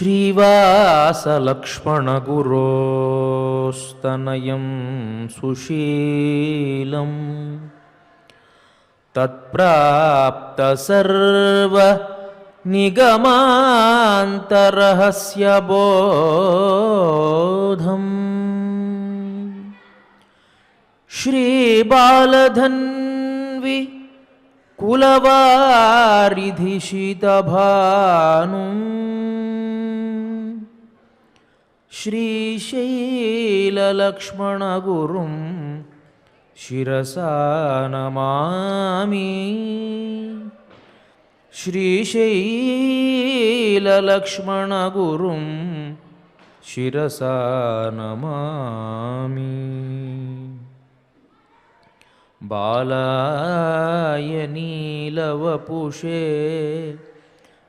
श्रीवासलक्ष्मणगुरोस्तनयं सुशीलं तत्प्राप्तसर्वनिगमान्तरहस्यबोधम् श्रीबालधन्वी कुलवारिधिशितभानुं श्रीशैललक्ष्मणगुरुं शिरसा नमामि। श्रीशैललक्ष्मणगुरुं शिरसा नमामि। बालाय नीलवपुषे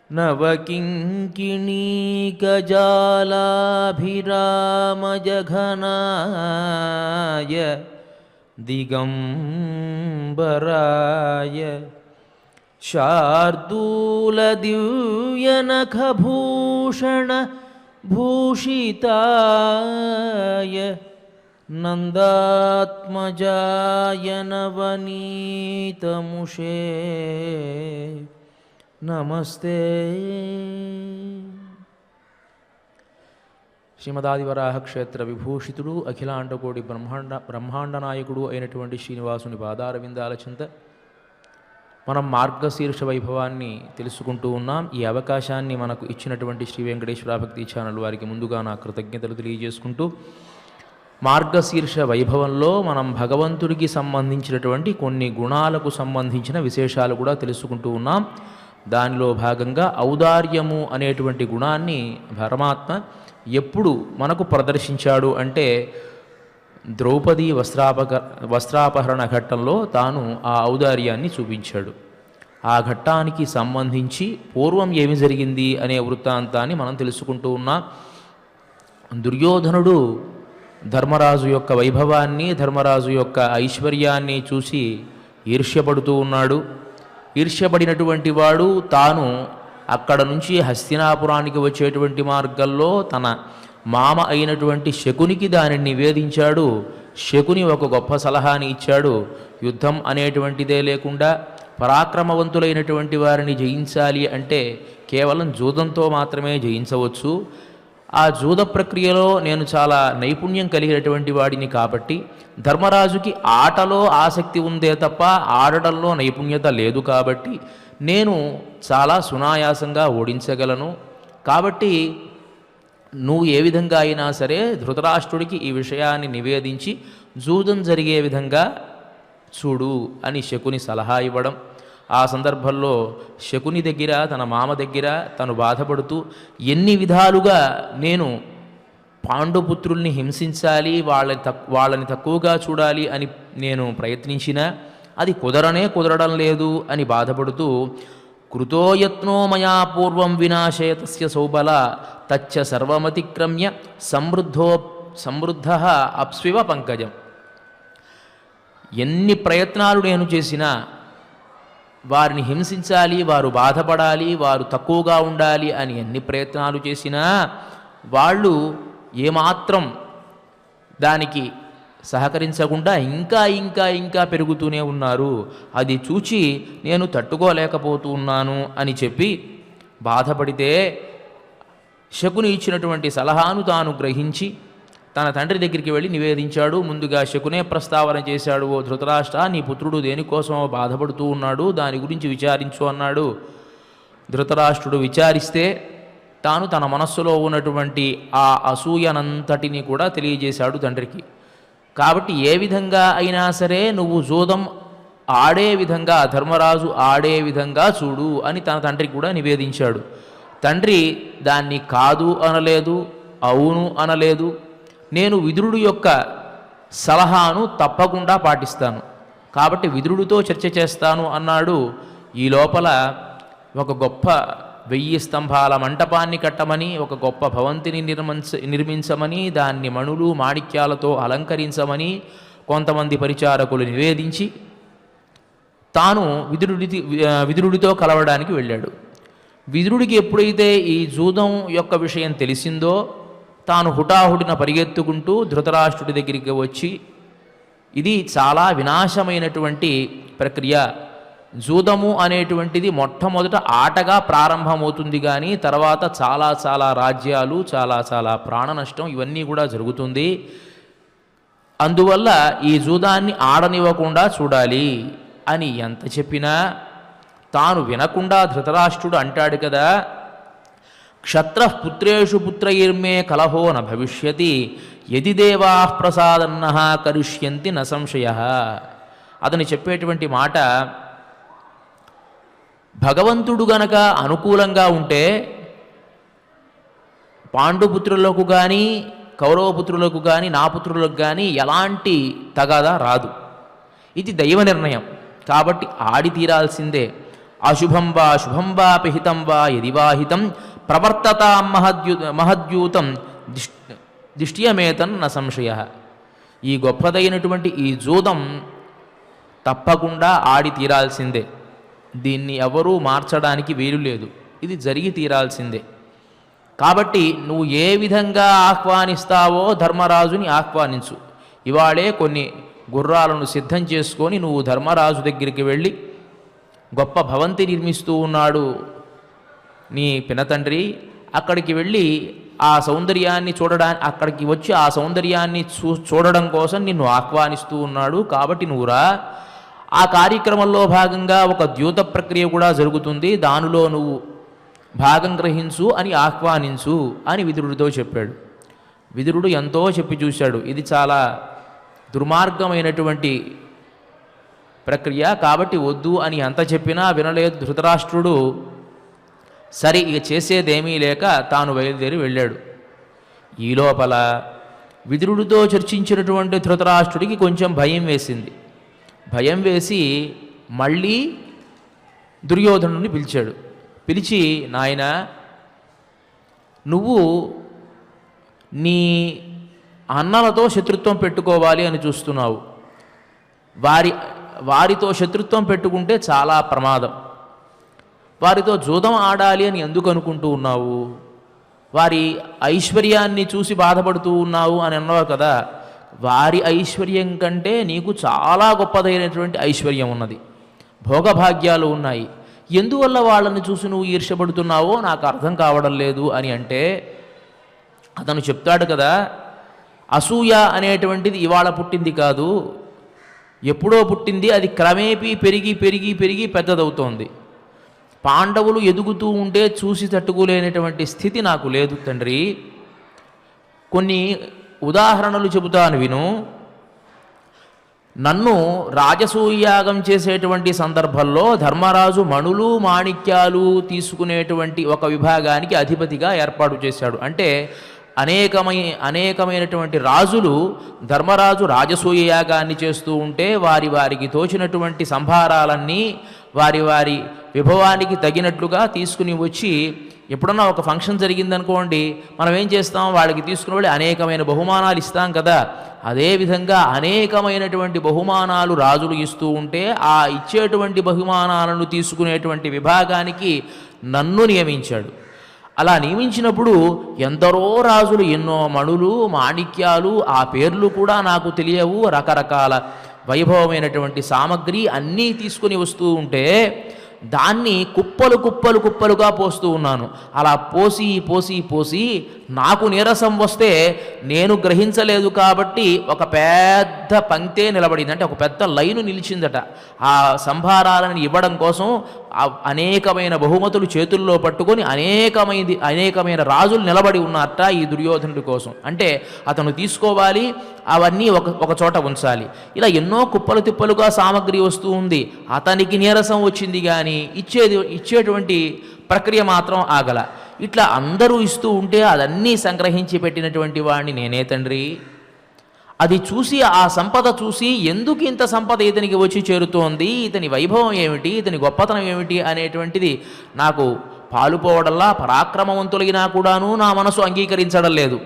नवकिङ्किणीकजालाभिरामजघनाय दिगम्बराय शार्दूलदिव्यनखभूषणभूषिताय नन्दात्मजाय नवनीतमुषे नमस्ते। శ్రీమదాదివరాహ క్షేత్ర విభూషితుడు అఖిలాండకోటి బ్రహ్మాండ నాయకుడు అయినటువంటి శ్రీనివాసుని పాదారవిందాల చింత మనం మార్గశీర్ష వైభవాన్ని తెలుసుకుంటూ ఉన్నాం. ఈ అవకాశాన్ని మనకు ఇచ్చినటువంటి శ్రీ వెంకటేశ్వర భక్తి ఛానల్ వారికి ముందుగా నా కృతజ్ఞతలు తెలియజేసుకుంటూ, మార్గశీర్ష వైభవంలో మనం భగవంతుడికి సంబంధించినటువంటి కొన్ని గుణాలకు సంబంధించిన విశేషాలు కూడా తెలుసుకుంటూ ఉన్నాం. దానిలో భాగంగా ఔదార్యము అనేటువంటి గుణాన్ని పరమాత్మ ఎప్పుడు మనకు ప్రదర్శించాడు అంటే, ద్రౌపది వస్త్రాపహరణ ఘట్టంలో తాను ఆ ఔదార్యాన్ని చూపించాడు. ఆ ఘట్టానికి సంబంధించి పూర్వం ఏమి జరిగింది అనే వృత్తాంతాన్ని మనం తెలుసుకుంటూ ఉన్నాం. దుర్యోధనుడు ధర్మరాజు యొక్క వైభవాన్ని, ధర్మరాజు యొక్క ఐశ్వర్యాన్ని చూసి ఈర్ష్యపడుతూ ఉన్నాడు. ఈర్ష్యపడినటువంటి వాడు తాను అక్కడ నుంచి హస్తినాపురానికి వచ్చేటువంటి మార్గంలో తన మామ అయినటువంటి శకునికి దానిని నివేదించాడు. శకుని ఒక గొప్ప సలహాని ఇచ్చాడు. యుద్ధం అనేటువంటిదే లేకుండా పరాక్రమవంతులైనటువంటి వారిని జయించాలి అంటే కేవలం జూదంతో మాత్రమే జయించవచ్చు. ఆ జూద ప్రక్రియలో నేను చాలా నైపుణ్యం కలిగినటువంటి వాడిని కాబట్టి, ధర్మరాజుకి ఆటలో ఆసక్తి ఉందే తప్ప ఆడడంలో నైపుణ్యత లేదు కాబట్టి నేను చాలా సునాయాసంగా ఓడించగలను. కాబట్టి నువ్వు ఏ విధంగా అయినా సరే ధృతరాష్ట్రుడికి ఈ విషయాన్ని నివేదించి జూదం జరిగే విధంగా చూడు అని శకుని సలహా ఇవ్వడం. ఆ సందర్భంలో శకుని దగ్గర, తన మామ దగ్గర తను బాధపడుతూ, ఎన్ని విధాలుగా నేను పాండుపుత్రుల్ని హింసించాలి, వాళ్ళని తక్కువగా చూడాలి అని నేను ప్రయత్నించినా అది కుదరడం లేదు అని బాధపడుతూ, కృతోయత్నో మయా పూర్వం వినాశయ తస్య సౌబల తచ్చ సర్వమతిక్రమ్య సమృద్ధ అప్స్వివ పంకజం. ఎన్ని ప్రయత్నాలు నేను చేసినా, వారిని హింసించాలి, వారు బాధపడాలి, వారు తక్కువగా ఉండాలి అని ఎన్ని ప్రయత్నాలు చేసినా వాళ్ళు ఏమాత్రం దానికి సహకరించకుండా ఇంకా ఇంకా ఇంకా పెరుగుతూనే ఉన్నారు. అది చూచి నేను తట్టుకోలేకపోతూ ఉన్నాను అని చెప్పి బాధపడితే, శకుని ఇచ్చినటువంటి సలహాను తాను గ్రహించి తన తండ్రి దగ్గరికి వెళ్ళి నివేదించాడు. ముందుగా శకునే ప్రస్తావన చేశాడు, ఓ ధృతరాష్ట్ర, నీ పుత్రుడు దేనికోసమో బాధపడుతూ ఉన్నాడు, దాని గురించి విచారించు అన్నాడు. ధృతరాష్ట్రుడు విచారిస్తే తాను తన మనస్సులో ఉన్నటువంటి ఆ అసూయనంతటిని కూడా తెలియజేశాడు తండ్రికి. కాబట్టి ఏ విధంగా అయినా సరే నువ్వు జూదం ఆడే విధంగా, ధర్మరాజు ఆడే విధంగా చూడు అని తన తండ్రికి కూడా నివేదించాడు. తండ్రి దాన్ని కాదు అనలేదు, అవును అనలేదు. నేను విదురుడు యొక్క సలహాను తప్పకుండా పాటిస్తాను, కాబట్టి విదురుడితో చర్చ చేస్తాను అన్నాడు. ఈ లోపల ఒక గొప్ప 1000 స్తంభాల మంటపాన్ని కట్టమని, ఒక గొప్ప భవంతిని నిర్మించమని, దాన్ని మణులు మాణిక్యాలతో అలంకరించమని కొంతమంది పరిచారకులు నివేదించి తాను విదురుడితో కలవడానికి వెళ్ళాడు. విదురుడికి ఎప్పుడైతే ఈ జూదం యొక్క విషయం తెలిసిందో తాను హుటాహుటిన పరిగెత్తుకుంటూ ధృతరాష్ట్రుడి దగ్గరికి వచ్చి, ఇది చాలా వినాశమైనటువంటి ప్రక్రియ. జూదము అనేటువంటిది మొట్టమొదట ఆటగా ప్రారంభమవుతుంది, కానీ తర్వాత చాలా చాలా రాజ్యాలు, చాలా చాలా ప్రాణ నష్టం ఇవన్నీ కూడా జరుగుతుంది. అందువల్ల ఈ జూదాన్ని ఆడనివ్వకుండా చూడాలి అని ఎంత చెప్పినా తాను వినకుండా ధృతరాష్ట్రుడు అంటాడు కదా, క్షత్రః పుత్రేషు పుత్రైర్మే కలహో న భవిష్యతి యది దేవా ప్రసాదన్న కరిష్యంతి న సంశయ. అతను చెప్పేటువంటి మాట, భగవంతుడు గనక అనుకూలంగా ఉంటే పాండుపుత్రులకు కానీ కౌరవపుత్రులకు కానీ నా పుత్రులకు కానీ ఎలాంటి తగాదా రాదు. ఇది దైవ నిర్ణయం కాబట్టి ఆడి తీరాల్సిందే. అశుభం వా శుభం వా పిహితం వా యదివాహితం ప్రవర్తతాం మహద్యూతం దిష్ట్యమేతన్ న సంశయ. ఈ గొప్పదైనటువంటి ఈ జూదం తప్పకుండా ఆడి తీరాల్సిందే. దీన్ని ఎవరూ మార్చడానికి వీలు లేదు. ఇది జరిగి తీరాల్సిందే. కాబట్టి నువ్వు ఏ విధంగా ఆహ్వానిస్తావో ధర్మరాజుని ఆహ్వానించు. ఇవాళే కొన్ని గుర్రాలను సిద్ధం చేసుకొని నువ్వు ధర్మరాజు దగ్గరికి వెళ్ళి, గొప్ప భవంతి నిర్మిస్తూ ఉన్నాడు నీ పినతండ్రి, అక్కడికి వెళ్ళి ఆ సౌందర్యాన్ని అక్కడికి వచ్చి ఆ సౌందర్యాన్ని చూడడం కోసం నిన్ను ఆహ్వానిస్తూ ఉన్నాడు. కాబట్టి నువ్వురా. ఆ కార్యక్రమంలో భాగంగా ఒక ద్యూత ప్రక్రియ కూడా జరుగుతుంది, దానిలో నువ్వు భాగం గ్రహించు అని ఆహ్వానించు అని విదురుడితో చెప్పాడు. విదురుడు ఎంతో చెప్పి చూశాడు, ఇది చాలా దుర్మార్గమైనటువంటి ప్రక్రియ కాబట్టి వద్దు అని ఎంత చెప్పినా వినలేదు ధృతరాష్ట్రుడు. సరే ఇక చేసేదేమీ లేక తాను బయలుదేరి వెళ్ళాడు. ఈ లోపల విదురుడితో చర్చించినటువంటి ధృతరాష్ట్రుడికి కొంచెం భయం వేసింది. భయం వేసి మళ్ళీ దుర్యోధనుడిని పిలిచాడు. పిలిచి, నాయన, నువ్వు నీ అన్నలతో శత్రుత్వం పెట్టుకోవాలి అని చూస్తున్నావు. వారితో శత్రుత్వం పెట్టుకుంటే చాలా ప్రమాదం. వారితో జూదం ఆడాలి అని ఎందుకు అనుకుంటూ ఉన్నావు? వారి ఐశ్వర్యాన్ని చూసి బాధపడుతూ ఉన్నావు అని అన్నావు కదా. వారి ఐశ్వర్యం కంటే నీకు చాలా గొప్పదైనటువంటి ఐశ్వర్యం ఉన్నది, భోగభాగ్యాలు ఉన్నాయి. ఎందువల్ల వాళ్ళని చూసి నువ్వు ఈర్ష్యపడుతున్నావో నాకు అర్థం కావడం లేదు అని అంటే అతను చెప్తాడు కదా, అసూయ అనేటువంటిది ఇవాళ పుట్టింది కాదు, ఎప్పుడో పుట్టింది. అది క్రమేపీ పెరిగి పెరిగి పెరిగి పెద్దదవుతోంది. పాండవులు ఎదుగుతూ ఉంటే చూసి తట్టుకోలేనటువంటి స్థితి నాకు లేదు తండ్రి. కొన్ని ఉదాహరణలు చెబుతాను విను. నన్ను రాజసూయాగం చేసేటువంటి సందర్భంలో ధర్మరాజు మణులు మాణిక్యాలు తీసుకునేటువంటి ఒక విభాగానికి అధిపతిగా ఏర్పాటు చేశాడు. అంటే అనేకమైనటువంటి రాజులు ధర్మరాజు రాజసూయ యాగాన్ని చేస్తూ ఉంటే వారికి తోచినటువంటి సంభారాలన్నీ వారి విభవానికి తగినట్లుగా తీసుకుని వచ్చి, ఎప్పుడన్నా ఒక ఫంక్షన్ జరిగిందనుకోండి, మనం ఏం చేస్తాం, వాళ్ళకి తీసుకుని వెళ్ళి అనేకమైన బహుమానాలు ఇస్తాం కదా. అదేవిధంగా అనేకమైనటువంటి బహుమానాలు రాజులు ఇస్తూ ఉంటే ఆ ఇచ్చేటువంటి బహుమానాలను తీసుకునేటువంటి విభాగానికి నన్ను నియమించాడు. అలా నియమించినప్పుడు ఎందరో రాజులు ఎన్నో మణులు మాణిక్యాలు, ఆ పేర్లు కూడా నాకు తెలియవు, రకరకాల వైభవమైనటువంటి సామగ్రి అన్నీ తీసుకుని వస్తూ ఉంటే దాన్ని కుప్పలు కుప్పలు కుప్పలుగా పోస్తూ ఉన్నాను. అలా పోసి పోసి పోసి నాకు నీరసం వస్తే నేను గ్రహించలేదు కాబట్టి ఒక పెద్ద పంక్తే నిలబడింది, అంటే ఒక పెద్ద లైను నిలిచిందట. ఆ సంభారాలను ఇవ్వడం కోసం అనేకమైన బహుమతులు చేతుల్లో పట్టుకొని అనేకమైన రాజులు నిలబడి ఉన్నారట ఈ దుర్యోధనుడి కోసం. అంటే అతను తీసుకోవాలి, అవన్నీ ఒక చోట ఉంచాలి. ఇలా ఎన్నో కుప్పలు తిప్పలుగా సామగ్రి వస్తూ ఉంది. అతనికి నీరసం వచ్చింది కానీ ఇచ్చేటువంటి ప్రక్రియ మాత్రం ఆగల. ఇట్లా అందరూ ఇస్తూ ఉంటే అదన్నీ సంగ్రహించి పెట్టినటువంటి వాడిని నేనే తండ్రి. అది చూసి ఆ సంపద చూసి ఎందుకు ఇంత సంపద ఇతనికి వచ్చి చేరుతోంది, ఇతని వైభవం ఏమిటి, ఇతని గొప్పతనం ఏమిటి అనేటువంటిది నాకు పాలుపోవడంలా పరాక్రమవంతులైనా కూడాను నా మనసు అంగీకరించడం లేదు.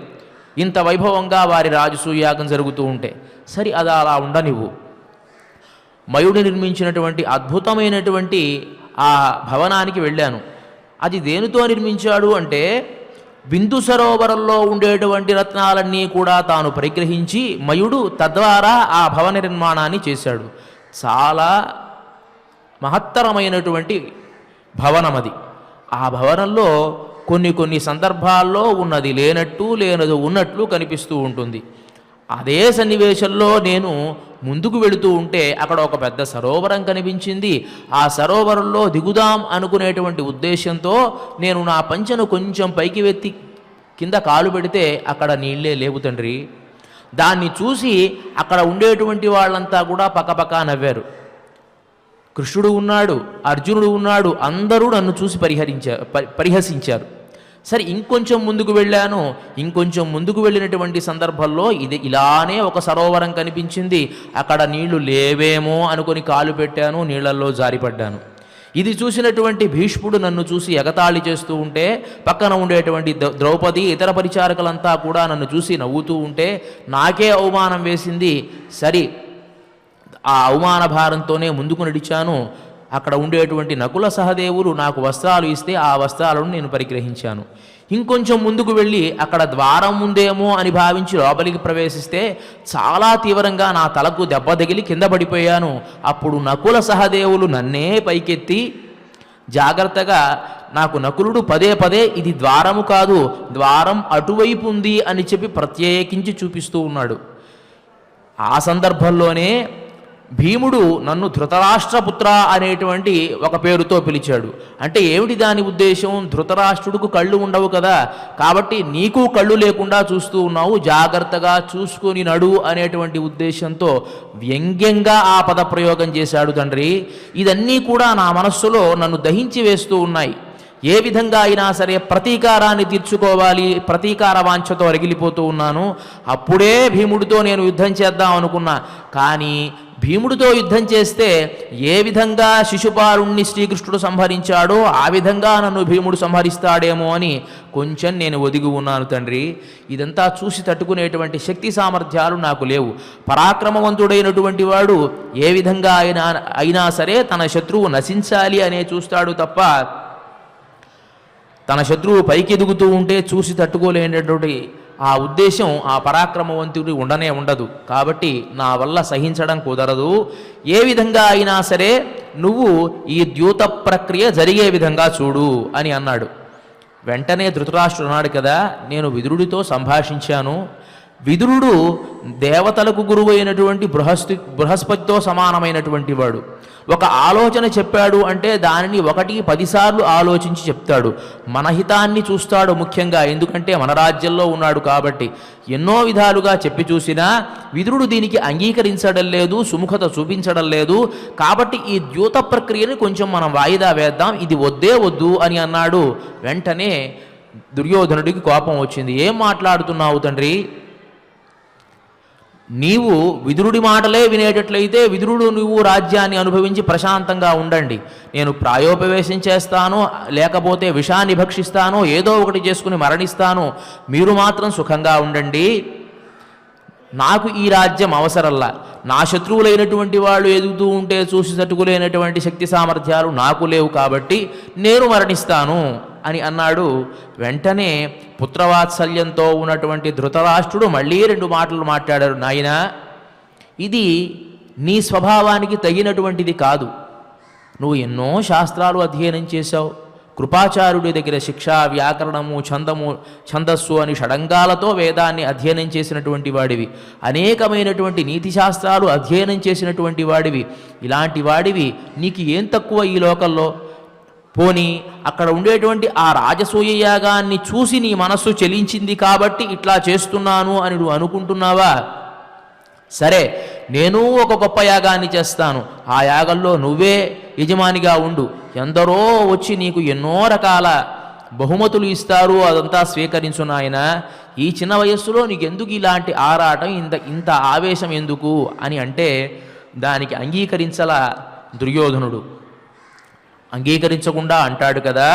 ఇంత వైభవంగా వారి రాజసూయాగం జరుగుతూ ఉంటే సరి అది అలా ఉండనివ్వు. మయుడు నిర్మించినటువంటి అద్భుతమైనటువంటి ఆ భవనానికి వెళ్ళాను. అది దేనితో నిర్మించాడు అంటే బిందు సరోవరంలో ఉండేటువంటి రత్నాలన్నీ కూడా తాను పరిగ్రహించి మయుడు తద్వారా ఆ భవన నిర్మాణాన్ని చేశాడు. చాలా మహత్తరమైనటువంటి భవనం అది. ఆ భవనంలో కొన్ని సందర్భాల్లో ఉన్నది లేనట్టు లేనది ఉన్నట్లు కనిపిస్తూ ఉంటుంది. అదే సన్నివేశంలో నేను ముందుకు వెళుతూ ఉంటే అక్కడ ఒక పెద్ద సరోవరం కనిపించింది. ఆ సరోవరంలో దిగుదాం అనుకునేటువంటి ఉద్దేశంతో నేను నా పంచెను కొంచెం పైకి వెత్తి కింద కాలు పెడితే అక్కడ నీళ్ళే లేవు తండ్రి. దాన్ని చూసి అక్కడ ఉండేటువంటి వాళ్ళంతా కూడా పక్కపక్క నవ్వారు. కృష్ణుడు ఉన్నాడు, అర్జునుడు ఉన్నాడు, అందరూ నన్ను చూసి పరిహసించారు. సరే ఇంకొంచెం ముందుకు వెళ్ళాను. ఇంకొంచెం ముందుకు వెళ్ళినటువంటి సందర్భంలో ఇలానే ఒక సరోవరం కనిపించింది. అక్కడ నీళ్లు లేవేమో అనుకొని కాలు పెట్టాను, నీళ్లలో జారిపడ్డాను. ఇది చూసినటువంటి భీష్ముడు నన్ను చూసి ఎగతాళి చేస్తూ ఉంటే, పక్కన ఉండేటువంటి ద్రౌపది ఇతర పరిచారకులంతా కూడా నన్ను చూసి నవ్వుతూ ఉంటే నాకే అవమానం వేసింది. సరి ఆ అవమాన భారంతోనే ముందుకు నడిచాను. అక్కడ ఉండేటువంటి నకుల సహదేవులు నాకు వస్త్రాలు ఇస్తే ఆ వస్త్రాలను నేను పరిగ్రహించాను. ఇంకొంచెం ముందుకు వెళ్ళి అక్కడ ద్వారం ఉందేమో అని భావించి లోపలికి ప్రవేశిస్తే చాలా తీవ్రంగా నా తలకు దెబ్బ తగిలి కింద పడిపోయాను. అప్పుడు నకుల సహదేవులు నన్నే పైకెత్తి జాగ్రత్తగా నాకు నకులుడు పదే ఇది ద్వారము కాదు, ద్వారం అటువైపు ఉంది అని చెప్పి ప్రత్యేకించి చూపిస్తూ ఉన్నాడు. ఆ సందర్భంలోనే భీముడు నన్ను ధృతరాష్ట్రపుత్ర అనేటువంటి ఒక పేరుతో పిలిచాడు. అంటే ఏమిటి దాని ఉద్దేశం? ధృతరాష్ట్రుడికి కళ్ళు ఉండవు కదా, కాబట్టి నీకు కళ్ళు లేకుండా చూస్తూ ఉన్నావు, జాగ్రత్తగా చూసుకొని నడు అనేటువంటి ఉద్దేశంతో వ్యంగ్యంగా ఆ పదప్రయోగం చేశాడు తండ్రి. ఇదన్నీ కూడా నా మనస్సులో నన్ను దహించి వేస్తూ ఉన్నాయి. ఏ విధంగా అయినా సరే ప్రతీకారాన్ని తీర్చుకోవాలి, ప్రతీకార వాంఛతో రగిలిపోతూ ఉన్నాను. అప్పుడే భీముడితో నేను యుద్ధం చేద్దాం అనుకున్నా. కానీ భీముడితో యుద్ధం చేస్తే ఏ విధంగా శిశుపాలుణ్ణి శ్రీకృష్ణుడు సంహరించాడో ఆ విధంగా నన్ను భీముడు సంహరిస్తాడేమో అని కొంచెం నేను ఒదిగి ఉన్నాను తండ్రి. ఇదంతా చూసి తట్టుకునేటువంటి శక్తి సామర్థ్యాలు నాకు లేవు. పరాక్రమవంతుడైనటువంటి వాడు ఏ విధంగా అయినా సరే తన శత్రువు నశించాలి అనే చూస్తాడు తప్ప తన శత్రువు పైకి ఎదుగుతూ ఉంటే చూసి తట్టుకోలేనటువంటి ఆ ఉద్దేశం ఆ పరాక్రమవంతుడి ఉండదు. కాబట్టి నా వల్ల సహించడం కుదరదు. ఏ విధంగా అయినా సరే నువ్వు ఈ ద్యూత ప్రక్రియ జరిగే విధంగా చూడు అని అన్నాడు. వెంటనే ధృతరాష్ట్రుడు అన్నాడు కదా, నేను విదురుడితో సంభాషించాను. విదురుడు దేవతలకు గురువు అయినటువంటి బృహస్పతితో సమానమైనటువంటి వాడు. ఒక ఆలోచన చెప్పాడు అంటే దానిని 1-10 సార్లు ఆలోచించి చెప్తాడు. మన హితాన్ని చూస్తాడు ముఖ్యంగా, ఎందుకంటే మన రాజ్యంలో ఉన్నాడు కాబట్టి. ఎన్నో విధాలుగా చెప్పి చూసినా విదురుడు దీనికి అంగీకరించడం లేదు, సుముఖత చూపించడం లేదు. కాబట్టి ఈ ద్యూత ప్రక్రియని కొంచెం మనం వాయిదా వేద్దాం, ఇది వద్దు అని అన్నాడు. వెంటనే దుర్యోధనుడికి కోపం వచ్చింది. ఏం మాట్లాడుతున్నావు తండ్రి? నీవు విదురుడి మాటలే వినేటట్లయితే విదురుడు నువ్వు రాజ్యాన్ని అనుభవించి ప్రశాంతంగా ఉండండి. నేను ప్రాయోపవేశం చేస్తాను, లేకపోతే విషాన్ని భక్షిస్తాను, ఏదో ఒకటి చేసుకుని మరణిస్తాను. మీరు మాత్రం సుఖంగా ఉండండి. నాకు ఈ రాజ్యం అవసరంలా. నా శత్రువులైనటువంటి వాళ్ళు ఎదుగుతూ ఉంటే చూసి తట్టుకులేనటువంటి శక్తి సామర్థ్యాలు నాకు లేవు, కాబట్టి నేను మరణిస్తాను అని అన్నాడు. వెంటనే పుత్రవాత్సల్యంతో ఉన్నటువంటి ధృతరాష్ట్రుడు మళ్ళీ 2 మాటలు మాట్లాడారు. నాయనా, ఇది నీ స్వభావానికి తగినటువంటిది కాదు. నువ్వు ఎన్నో శాస్త్రాలు అధ్యయనం చేశావు. కృపాచార్యుడి దగ్గర శిక్ష, వ్యాకరణము, ఛందస్సు అని షడంగాలతో వేదాన్ని అధ్యయనం చేసినటువంటి వాడివి. అనేకమైనటువంటి నీతి శాస్త్రాలు అధ్యయనం చేసినటువంటి వాడివి. ఇలాంటి వాడివి నీకు ఏం తక్కువ ఈ లోకంలో? పోనీ అక్కడ ఉండేటువంటి ఆ రాజసూయ యాగాన్ని చూసి నీ మనస్సు చెలించింది కాబట్టి ఇట్లా చేస్తున్నాను అని నువ్వు అనుకుంటున్నావా? సరే, నేను ఒక గొప్ప యాగాన్ని చేస్తాను. ఆ యాగంలో నువ్వే యజమానిగా ఉండు. ఎందరో వచ్చి నీకు ఎన్నో రకాల బహుమతులు ఇస్తారు, అదంతా స్వీకరించు నాయనా. ఈ చిన్న వయస్సులో నీకెందుకు ఇలాంటి ఆరాటం, ఇంత ఆవేశం ఎందుకు అని అంటే దానికి అంగీకరించల దుర్యోధనుడు. అంగీకరించకుండా అంటాడు కదా,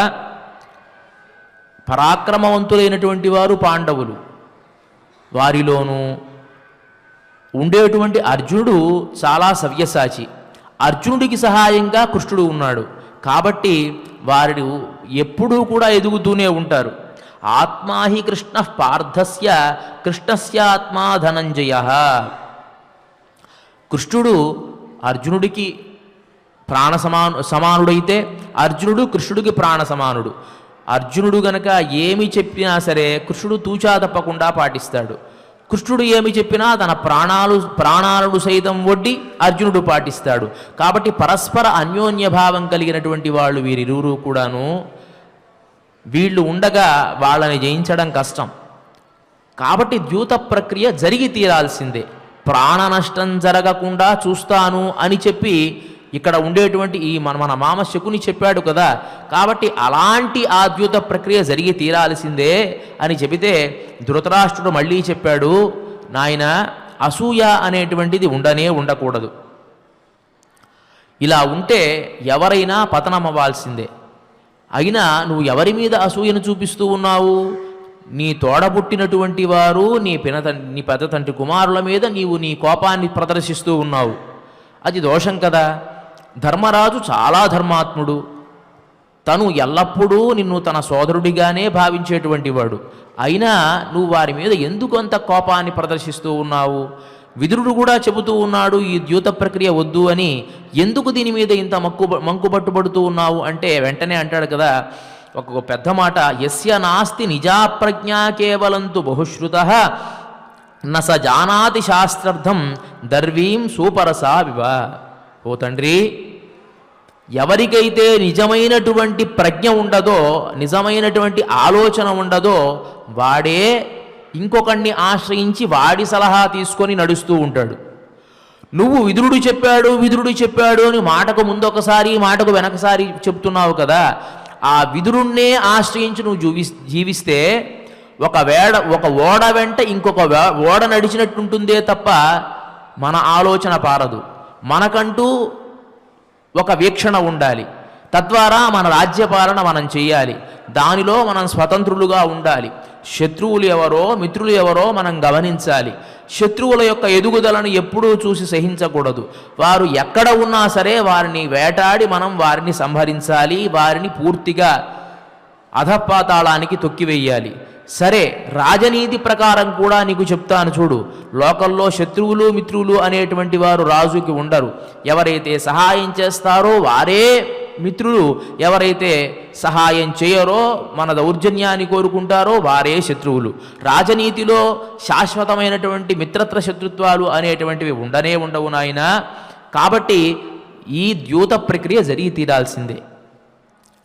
పరాక్రమవంతులైనటువంటి వారు పాండవులు, వారిలోనూ ఉండేటువంటి అర్జునుడు చాలా సవ్యసాచి. అర్జునుడికి సహాయంగా కృష్ణుడు ఉన్నాడు. కాబట్టి వారు ఎప్పుడూ కూడా ఎదుగుతూనే ఉంటారు. ఆత్మా హి కృష్ణ పార్థస్య కృష్ణస్య ఆత్మా ధనంజయ. కృష్ణుడు అర్జునుడికి సమానుడైతే అర్జునుడు కృష్ణుడికి ప్రాణ సమానుడు. అర్జునుడు గనక ఏమి చెప్పినా సరే కృష్ణుడు తూచా తప్పకుండా పాటిస్తాడు. కృష్ణుడు ఏమి చెప్పినా తన ప్రాణాలను సైతం ఒడ్డి అర్జునుడు పాటిస్తాడు. కాబట్టి పరస్పర అన్యోన్యభావం కలిగినటువంటి వాళ్ళు వీరిరువురు కూడాను. వీళ్ళు ఉండగా వాళ్ళని జయించడం కష్టం. కాబట్టి ద్యూత ప్రక్రియ జరిగి తీరాల్సిందే. ప్రాణ నష్టం జరగకుండా చూస్తాను అని చెప్పి ఇక్కడ ఉండేటువంటి ఈ మన మామ శకుని చెప్పాడు కదా. కాబట్టి అలాంటి ఆ ద్యూత ప్రక్రియ జరిగి తీరాల్సిందే అని చెబితే ధృతరాష్ట్రుడు మళ్ళీ చెప్పాడు, నాయన అసూయ అనేటువంటిది ఉండకూడదు. ఇలా ఉంటే ఎవరైనా పతనమవ్వాల్సిందే. అయినా నువ్వు ఎవరి మీద అసూయను చూపిస్తూ ఉన్నావు? నీ తోడబుట్టినటువంటి వారు నీ పెద్ద తండ్రి కుమారుల మీద నీవు నీ కోపాన్ని ప్రదర్శిస్తూ ఉన్నావు. అది దోషం కదా. ధర్మరాజు చాలా ధర్మాత్ముడు. తను ఎల్లప్పుడూ నిన్ను తన సోదరుడిగానే భావించేటువంటి వాడు. అయినా నువ్వు వారి మీద ఎందుకు అంత కోపాన్ని ప్రదర్శిస్తూ ఉన్నావు? విదురుడు కూడా చెబుతూ ఉన్నాడు ఈ ద్యూత ప్రక్రియ వద్దు అని. ఎందుకు దీని మీద ఇంత మంకుబట్టుబడుతూ ఉన్నావు అంటే వెంటనే అంటాడు కదా ఒక పెద్ద మాట, యస్య నాస్తి నిజాప్రజ్ఞా కేవలంతు బహుశ్రుతః న స జానాతి శాస్త్రార్థం దర్వీం సూపరసా వివ. ఓ తండ్రి, ఎవరికైతే నిజమైనటువంటి ప్రజ్ఞ ఉండదో, నిజమైనటువంటి ఆలోచన ఉండదో, వాడే ఇంకొకడిని ఆశ్రయించి వాడి సలహా తీసుకొని నడుస్తూ ఉంటాడు. నువ్వు విదురుడు చెప్పాడు అని మాటకు ముందొకసారి మాటకు వెనకసారి చెప్తున్నావు కదా. ఆ విదురుణ్ణే ఆశ్రయించి నువ్వు జీవిస్తే ఒక ఓడ వెంట ఇంకొక ఓడ నడిచినట్టుంటుందే తప్ప మన ఆలోచన పారదు. మనకంటూ ఒక వీక్షణ ఉండాలి. తద్వారా మన రాజ్యపాలన మనం చేయాలి. దానిలో మనం స్వతంత్రులుగా ఉండాలి. శత్రువులు ఎవరో మిత్రులు ఎవరో మనం గమనించాలి. శత్రువుల యొక్క ఎదుగుదలను ఎప్పుడూ చూసి సహించకూడదు. వారు ఎక్కడ ఉన్నా సరే వారిని వేటాడి మనం వారిని సంహరించాలి. వారిని పూర్తిగా అధపాతాళానికి తొక్కివేయాలి. సరే, రాజనీతి ప్రకారం కూడా నీకు చెప్తాను చూడు. లోకల్లో శత్రువులు మిత్రులు అనేటువంటి వారు రాజుకి ఉండరు. ఎవరైతే సహాయం చేస్తారో వారే మిత్రులు, ఎవరైతే సహాయం చేయరో మన దౌర్జన్యాన్ని కోరుకుంటారో వారే శత్రువులు. రాజనీతిలో శాశ్వతమైనటువంటి మిత్రత్వ శత్రుత్వాలు అనేటువంటివి ఉండవు నాయన. కాబట్టి ఈ ద్యూత ప్రక్రియ జరిగి తీరాల్సిందే.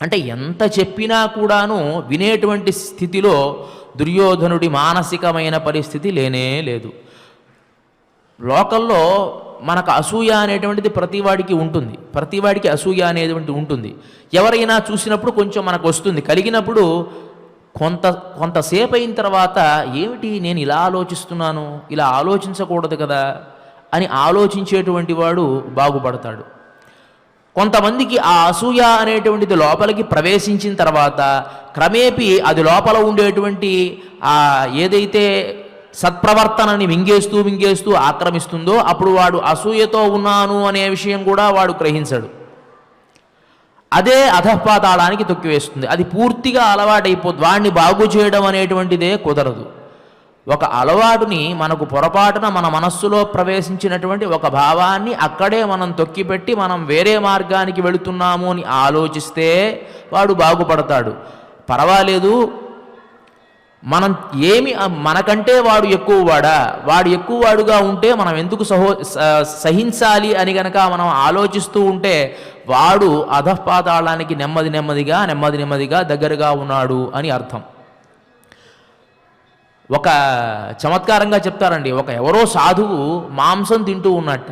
అంటే ఎంత చెప్పినా కూడాను వినేటువంటి స్థితిలో దుర్యోధనుడి మానసికమైన పరిస్థితి లేనే లేదు. లోకల్లో మనకు అసూయ అనేటువంటిది ప్రతివాడికి ఉంటుంది. ప్రతివాడికి అసూయ అనేటువంటి ఉంటుంది. ఎవరైనా చూసినప్పుడు కొంచెం మనకు వస్తుంది. కలిగినప్పుడు కొంతసేపు అయిన తర్వాత ఏమిటి నేను ఇలా ఆలోచిస్తున్నాను, ఇలా ఆలోచించకూడదు కదా అని ఆలోచించేటువంటి వాడు బాగుపడతాడు. కొంతమందికి ఆ అసూయ అనేటువంటిది లోపలికి ప్రవేశించిన తర్వాత క్రమేపీ అది లోపల ఉండేటువంటి ఏదైతే సత్ప్రవర్తనని మింగేస్తూ ఆక్రమిస్తుందో అప్పుడు వాడు అసూయతో ఉన్నాను అనే విషయం కూడా వాడు గ్రహించడు. అదే అధఃపాతాళానికి తొక్కివేస్తుంది. అది పూర్తిగా అలవాటైపోతుంది. వాడిని బాగు చేయడం అనేటువంటిదే కుదరదు. ఒక అలవాటుని మనకు పొరపాటున మన మనస్సులో ప్రవేశించినటువంటి ఒక భావాన్ని అక్కడే మనం తొక్కిపెట్టి మనం వేరే మార్గానికి వెళుతున్నాము అని ఆలోచిస్తే వాడు బాగుపడతాడు. పర్వాలేదు, మనం మనకంటే వాడు ఎక్కువవాడుగా ఉంటే మనం ఎందుకు సహించాలి అని గనక మనం ఆలోచిస్తూ ఉంటే వాడు అధఃపాతాళానికి నెమ్మదిగా దగ్గరగా ఉన్నాడు అని అర్థం. ఒక చమత్కారంగా చెప్తారండి. ఎవరో సాధువు మాంసం తింటూ ఉన్నట్ట.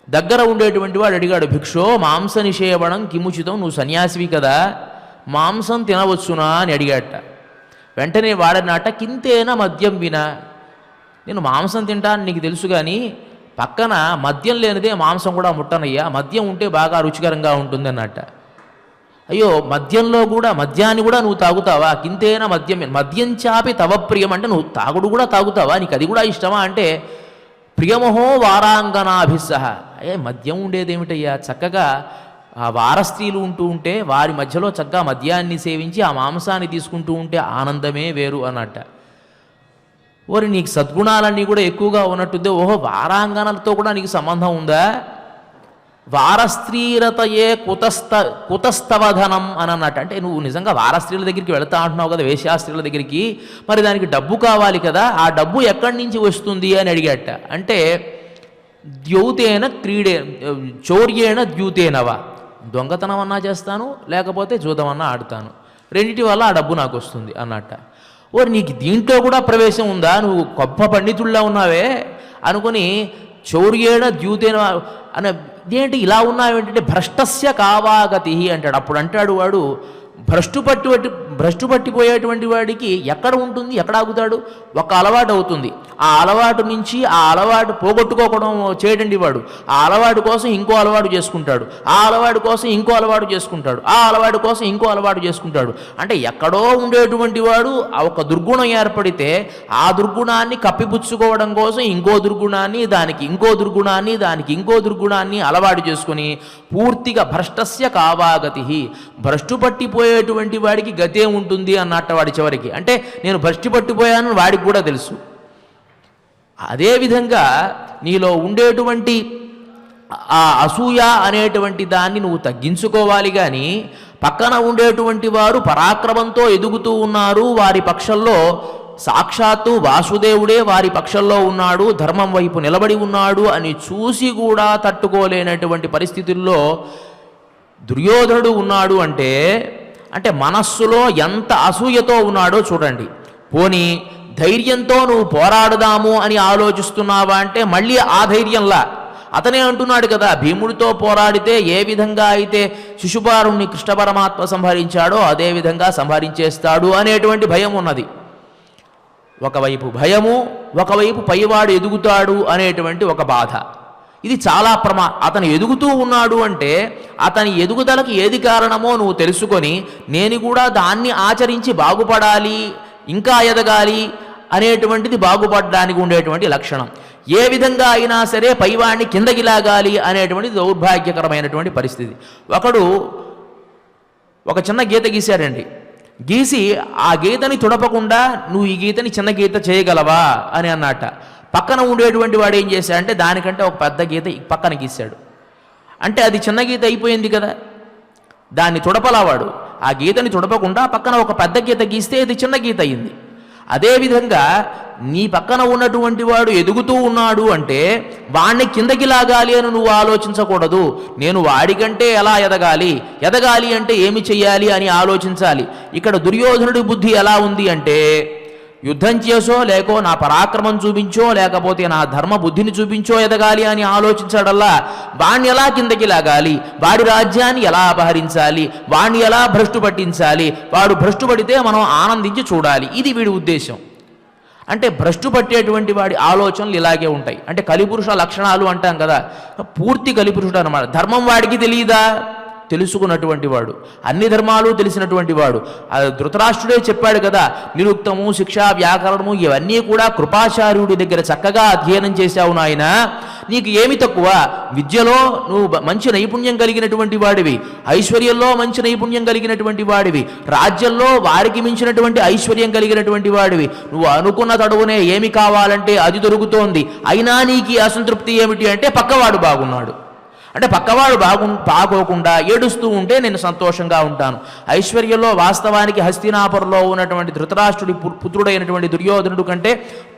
దగ్గర ఉండేటువంటి వాడు అడిగాడు, భిక్షో మాంస నిషేవణం కిముచితం, నువ్వు సన్యాసివి కదా, మాంసం తినవచ్చునా అని అడిగాట. వెంటనే వాడన్నట, కింతేన మద్యం వినా, నేను మాంసం తింటాను నీకు తెలుసు కానీ పక్కన మద్యం లేనిదే మాంసం కూడా ముట్టనయ్యా, మద్యం ఉంటే బాగా రుచికరంగా ఉంటుంది అన్నట్ట. అయ్యో, మద్యాన్ని కూడా నువ్వు తాగుతావా? కింతేన మద్యం చాపి తవ ప్రియం, అంటే నువ్వు తాగుడు కూడా తాగుతావా, నీకు అది కూడా ఇష్టమా అంటే ప్రియమహో వారాంగనాభిస్సహ. మద్యం ఉండేదేమిటయ్యా, చక్కగా ఆ వారస్త్రీలు ఉంటూ ఉంటే వారి మధ్యలో చక్కగా మద్యాన్ని సేవించి ఆ మాంసాన్ని తీసుకుంటూ ఉంటే ఆనందమే వేరు అన్నట్ట. ఓరి నీకు సద్గుణాలన్నీ కూడా ఎక్కువగా ఉన్నట్టుందే, ఓహో వారాంగనలతో కూడా నీకు సంబంధం ఉందా? వారస్త్రీరతయే కుతస్తవధనం అని అన్నట్టు. అంటే నువ్వు నిజంగా వారస్త్రీల దగ్గరికి వెళతా అంటున్నావు కదా, వేశ్యాస్త్రీల దగ్గరికి, మరి దానికి డబ్బు కావాలి కదా, ఆ డబ్బు ఎక్కడి నుంచి వస్తుంది అని అడిగాట. అంటే ద్యౌతేన చౌర్యేణ ద్యూతేనవా, దొంగతనం అన్నా చేస్తాను లేకపోతే జూదమన్నా ఆడతాను, రెండింటి వల్ల ఆ డబ్బు నాకు వస్తుంది అన్నట్ట. ఓరి నీకు దీంట్లో కూడా ప్రవేశం ఉందా, నువ్వు గొప్ప పండితుల్లా ఉన్నావే అనుకుని చౌర్యేణ ద్యూతేన అనే ఇదేంటి ఇలా ఉన్నావేంటంటే భ్రష్టస్య కావాగతి అంటాడు. అప్పుడు అంటాడు వాడు, భ్రష్టు పట్టిపోయేటువంటి వాడికి ఎక్కడ ఉంటుంది, ఎక్కడ ఆగుతాడు? ఒక అలవాటు అవుతుంది, ఆ అలవాటు నుంచి ఆ అలవాటు పోగొట్టుకోవడం చేయడండి వాడు. ఆ అలవాటు కోసం ఇంకో అలవాటు చేసుకుంటాడు, ఆ అలవాటు కోసం ఇంకో అలవాటు చేసుకుంటాడు, ఆ అలవాటు కోసం ఇంకో అలవాటు చేసుకుంటాడు. అంటే ఎక్కడో ఉండేటువంటి వాడు ఒక దుర్గుణం ఏర్పడితే ఆ దుర్గుణాన్ని కప్పిపుచ్చుకోవడం కోసం ఇంకో దుర్గుణాన్ని, దానికి ఇంకో దుర్గుణాన్ని, దానికి ఇంకో దుర్గుణాన్ని అలవాటు చేసుకుని పూర్తిగా భ్రష్టస్య కావాగతి, భ్రష్టు పట్టిపోయేటువంటి వాడికి గతే ఉంటుంది అన్నట్ట వాడి చివరికి. అంటే నేను భ్రష్టు పట్టిపోయాను వాడికి కూడా తెలుసు. అదేవిధంగా నీలో ఉండేటువంటి ఆ అసూయ అనేటువంటి దాన్ని నువ్వు తగ్గించుకోవాలి. కానీ పక్కన ఉండేటువంటి వారు పరాక్రమంతో ఎదుగుతూ ఉన్నారు, వారి పక్షంలో సాక్షాత్తు వాసుదేవుడే వారి పక్షంలో ఉన్నాడు, ధర్మం వైపు నిలబడి ఉన్నాడు అని చూసి కూడా తట్టుకోలేనటువంటి పరిస్థితుల్లో దుర్యోధనుడు ఉన్నాడు అంటే మనస్సులో ఎంత అసూయతో ఉన్నాడో చూడండి. పోనీ ధైర్యంతో నువ్వు పోరాడదాము అని ఆలోచిస్తున్నావా అంటే మళ్ళీ ఆ ధైర్యంలా అతనే అంటున్నాడు కదా, భీముడితో పోరాడితే ఏ విధంగా అయితే శిశుపారుణ్ణి కృష్ణ పరమాత్మ సంహరించాడో అదేవిధంగా సంహరించేస్తాడు అనేటువంటి భయం ఉన్నది. ఒకవైపు భయము, ఒకవైపు పైవాడు ఎదుగుతాడు అనేటువంటి ఒక బాధ. ఇది చాలా అతను ఎదుగుతూ ఉన్నాడు అంటే అతని ఎదుగుదలకి ఏది కారణమో నువ్వు తెలుసుకొని నేను కూడా దాన్ని ఆచరించి బాగుపడాలి, ఇంకా ఎదగాలి అనేటువంటిది బాగుపడడానికి ఉండేటువంటి లక్షణం. ఏ విధంగా అయినా సరే పైవాడిని కిందకి లాగాలి అనేటువంటి దౌర్భాగ్యకరమైనటువంటి పరిస్థితి. ఒకడు ఒక చిన్న గీత గీశాడండి, గీసి ఆ గీతని తుడపకుండా నువ్వు ఈ గీతని చిన్న గీత చేయగలవా అని అన్నట్ట. పక్కన ఉండేటువంటి వాడు ఏం చేశాడంటే దానికంటే ఒక పెద్ద గీత పక్కన గీశాడు. అంటే అది చిన్న గీత అయిపోయింది కదా, దాన్ని తుడపలావాడు. ఆ గీతని తుడపకుండా పక్కన ఒక పెద్ద గీత గీస్తే అది చిన్న గీత అయింది. అదేవిధంగా నీ పక్కన ఉన్నటువంటి వాడు ఎదుగుతూ ఉన్నాడు అంటే వాణ్ణి కిందకి లాగాలి అని నువ్వు ఆలోచించకూడదు. నేను వాడికంటే ఎలా ఎదగాలి అంటే ఏమి చెయ్యాలి అని ఆలోచించాలి. ఇక్కడ దుర్యోధనుడి బుద్ధి ఎలా ఉంది అంటే యుద్ధం చేసో లేకో నా పరాక్రమం చూపించో లేకపోతే నా ధర్మ బుద్ధిని చూపించో ఎదగాలి అని ఆలోచించడల్లా వాణ్ణి ఎలా కిందకి లాగాలి, వాడి రాజ్యాన్ని ఎలా అపహరించాలి, వాణ్ణి ఎలా భ్రష్టు పట్టించాలి, వాడు భ్రష్టు పడితే మనం ఆనందించి చూడాలి, ఇది వీడి ఉద్దేశం. అంటే భ్రష్టు పట్టేటువంటి వాడి ఆలోచనలు ఇలాగే ఉంటాయి. అంటే కలిపురుష లక్షణాలు అంటాం కదా, పూర్తి కలిపురుషుడు అన్నమాట. ధర్మం వాడికి తెలియదా, తెలుసుకున్నటువంటి వాడు, అన్ని ధర్మాలు తెలిసినటువంటి వాడు. ధృతరాష్ట్రుడే చెప్పాడు కదా, నిరుక్తము, శిక్ష, వ్యాకరణము ఇవన్నీ కూడా కృపాచార్యుడి దగ్గర చక్కగా అధ్యయనం చేశావు నాయన, నీకు ఏమి తక్కువ, విద్యలో నువ్వు మంచి నైపుణ్యం కలిగినటువంటి వాడివి, ఐశ్వర్యంలో మంచి నైపుణ్యం కలిగినటువంటి వాడివి, రాజ్యంలో వారికి మించినటువంటి ఐశ్వర్యం కలిగినటువంటి వాడివి, నువ్వు అనుకున్న తడువునే ఏమి కావాలంటే అది దొరుకుతోంది, అయినా నీకు అసంతృప్తి ఏమిటి అంటే పక్కవాడు బాగున్నాడు. అంటే పక్కవాడు బాగోకుండా ఏడుస్తూ ఉంటే నేను సంతోషంగా ఉంటాను. ఐశ్వర్యంలో వాస్తవానికి హస్తినాపురంలో ఉన్నటువంటి ధృతరాష్ట్రుడి పుత్రుడైనటువంటి దుర్యోధనుడు కంటే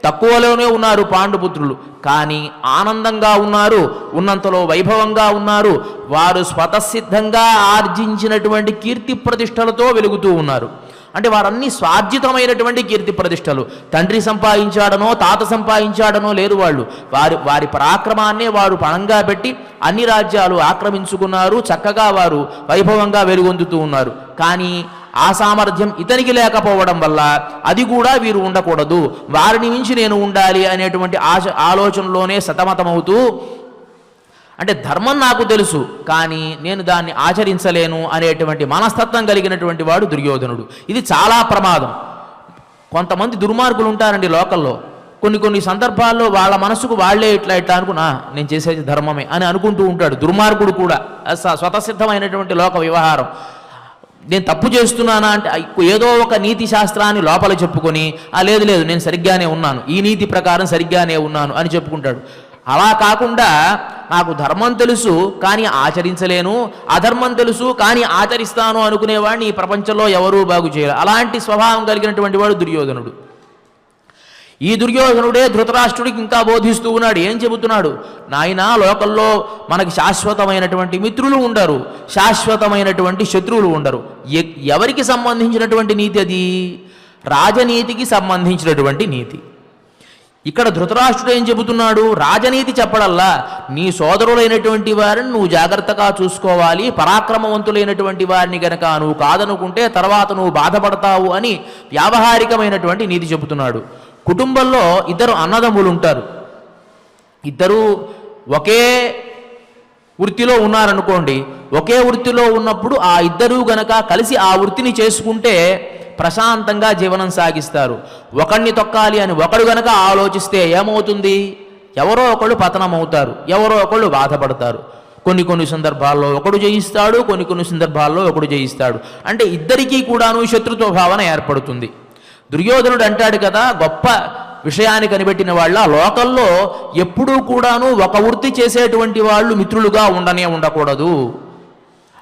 తక్కువలోనే ఉన్నారు పాండుపుత్రులు, కానీ ఆనందంగా ఉన్నారు, ఉన్నంతలో వైభవంగా ఉన్నారు. వారు స్వతసిద్ధంగా ఆర్జించినటువంటి కీర్తి ప్రతిష్టలతో వెలుగుతూ ఉన్నారు. అంటే వారన్నీ స్వార్జితమైనటువంటి కీర్తి ప్రతిష్టలు, తండ్రి సంపాదించాడనో తాత సంపాదించాడనో లేరు. వారి పరాక్రమాన్నే వారు పణంగా పెట్టి అన్ని రాజ్యాలు ఆక్రమించుకున్నారు, చక్కగా వారు వైభవంగా వెలుగొందుతూ ఉన్నారు. కానీ ఆ సామర్థ్యం ఇతనికి లేకపోవడం వల్ల అది కూడా వీరు ఉండకూడదు, వారిని మించి నేను ఉండాలి అనేటువంటి ఆలోచనలోనే సతమతమవుతూ, అంటే ధర్మం నాకు తెలుసు కానీ నేను దాన్ని ఆచరించలేను అనేటువంటి మనస్తత్వం కలిగినటువంటి వాడు దుర్యోధనుడు. ఇది చాలా ప్రమాదం. కొంతమంది దుర్మార్గులు ఉంటారండి లోకల్లో, కొన్ని సందర్భాల్లో వాళ్ళ మనసుకు వాళ్ళే ఇట్లా అనుకున్నా నేను చేసేది ధర్మమే అని అనుకుంటూ ఉంటాడు. దుర్మార్గుడు కూడా స్వతసిద్ధమైనటువంటి లోక వ్యవహారం. నేను తప్పు చేస్తున్నానా అంటే ఏదో ఒక నీతి శాస్త్రాన్ని లోపల చెప్పుకొని లేదు నేను సరిగ్గానే ఉన్నాను, ఈ నీతి ప్రకారం సరిగ్గానే ఉన్నాను అని చెప్పుకుంటాడు. అలా కాకుండా నాకు ధర్మం తెలుసు కానీ ఆచరించలేను, అధర్మం తెలుసు కానీ ఆచరిస్తాను అనుకునేవాడిని ఈ ప్రపంచంలో ఎవరూ బాగు చేయరు. అలాంటి స్వభావం కలిగినటువంటి వాడు దుర్యోధనుడు. ఈ దుర్యోధనుడే ధృతరాష్ట్రుడికి ఇంకా బోధిస్తూ ఉన్నాడు. ఏం చెబుతున్నాడు? నాయనా, లోకల్లో మనకి శాశ్వతమైనటువంటి మిత్రులు ఉండరు, శాశ్వతమైనటువంటి శత్రువులు ఉండరు. ఎవరికి సంబంధించినటువంటి నీతి అది? రాజనీతికి సంబంధించినటువంటి నీతి. ఇక్కడ ధృతరాష్ట్రుడు ఏం చెబుతున్నాడు? రాజనీతి చెప్పడల్లా నీ సోదరులైనటువంటి వారిని నువ్వు జాగ్రత్తగా చూసుకోవాలి, పరాక్రమవంతులైనటువంటి వారిని గనక నువ్వు కాదనుకుంటే తర్వాత నువ్వు బాధపడతావు అని వ్యావహారికమైనటువంటి నీతి చెబుతున్నాడు. కుటుంబంలో ఇద్దరు అన్నదమ్ములు ఉంటారు. ఇద్దరు ఒకే వృత్తిలో ఉన్నారనుకోండి. ఒకే వృత్తిలో ఉన్నప్పుడు ఆ ఇద్దరూ గనక కలిసి ఆ వృత్తిని చేసుకుంటే ప్రశాంతంగా జీవనం సాగిస్తారు. ఒకడిని తొక్కాలి అని ఒకడు గనక ఆలోచిస్తే ఏమవుతుంది? ఎవరో ఒకళ్ళు పతనం అవుతారు, ఎవరో ఒకళ్ళు బాధపడతారు. కొన్ని సందర్భాల్లో ఒకడు జయిస్తాడు, కొన్ని సందర్భాల్లో ఒకడు జయిస్తాడు. అంటే ఇద్దరికీ కూడాను శత్రుత్వ భావన ఏర్పడుతుంది. దుర్యోధనుడు అంటాడు కదా, గొప్ప విషయాన్ని కనిపెట్టిన వాళ్ళ లోకల్లో ఎప్పుడూ కూడాను ఒక వృత్తి చేసేటువంటి వాళ్ళు మిత్రులుగా ఉండకూడదు.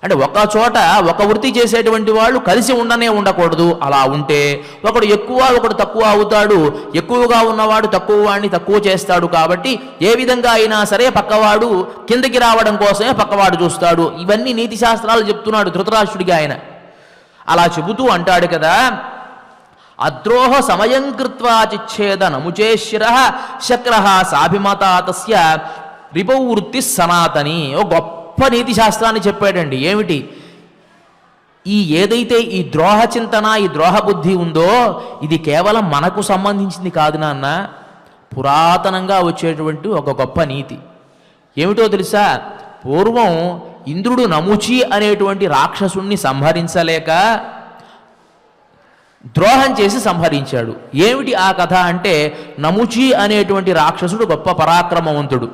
అంటే ఒక చోట ఒక వృత్తి చేసేటువంటి వాళ్ళు కలిసి ఉండకూడదు. అలా ఉంటే ఒకడు ఎక్కువ ఒకడు తక్కువ అవుతాడు. ఎక్కువగా ఉన్నవాడు తక్కువ వాడిని తక్కువ చేస్తాడు. కాబట్టి ఏ విధంగా అయినా సరే పక్కవాడు కిందకి రావడం కోసమే పక్కవాడు చూస్తాడు. ఇవన్నీ నీతి శాస్త్రాలు చెప్తున్నాడు ధృతరాష్ట్రుడికి ఆయన. అలా చెబుతూ అంటాడు కదా, అద్రోహ సమయం కృత్వా చిచ్ఛేద నముచేశిర శక్ర సాభిమత తస్య రిపవృత్తి సనాతని. ఓ గొప్ప నీతి శాస్త్రాన్ని చెప్పాడండి. ఏమిటి? ఏదైతే ఈ ద్రోహ చింతన, ఈ ద్రోహ బుద్ధి ఉందో ఇది కేవలం మనకు సంబంధించింది కాదు నాన్న, పురాతనంగా వచ్చేటువంటి ఒక గొప్ప నీతి. ఏమిటో తెలుసా? పూర్వం ఇంద్రుడు నముచి అనేటువంటి రాక్షసుణ్ణి సంహరించలేక ద్రోహం చేసి సంహరించాడు. ఏమిటి ఆ కథ అంటే, నముచి అనేటువంటి రాక్షసుడు గొప్ప పరాక్రమవంతుడు.